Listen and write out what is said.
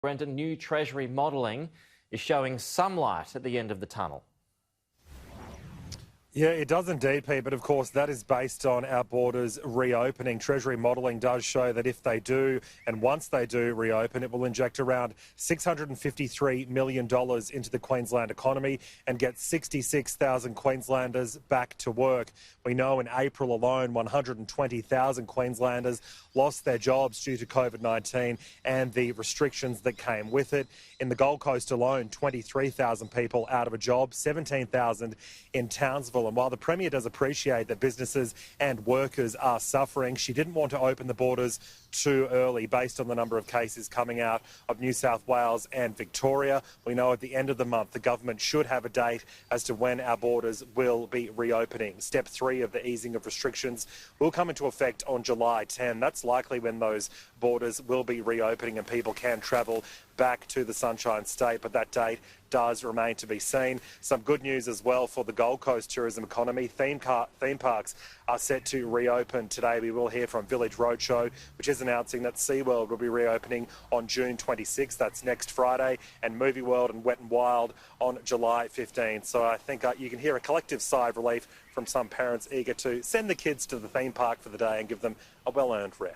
Brendan, new Treasury modelling is showing some light at the end of the tunnel. Yeah, it does indeed, Pete, but of course that is based on our borders reopening. Treasury modelling does show that if they do, and once they do reopen, it will inject around $653 million into the Queensland economy and get 66,000 Queenslanders back to work. We know in April alone, 120,000 Queenslanders lost their jobs due to COVID-19 and the restrictions that came with it. In the Gold Coast alone, 23,000 people out of a job, 17,000 in Townsville. And while the Premier does appreciate that businesses and workers are suffering, she didn't want to open the borders too early based on the number of cases coming out of New South Wales and Victoria. We know at the end of the month the government should have a date as to when our borders will be reopening. Step 3 of the easing of restrictions will come into effect on July 10. That's likely when those borders will be reopening and people can travel back to the Sunshine State, but that date does remain to be seen. Some good news as well for the Gold Coast tourism economy. Theme parks are set to reopen today. We will hear from Village Roadshow, which is announcing that SeaWorld will be reopening on June 26th. That's next Friday, and Movie World and Wet and Wild on July 15th. So I think you can hear a collective sigh of relief from some parents eager to send the kids to the theme park for the day and give them a well-earned rest.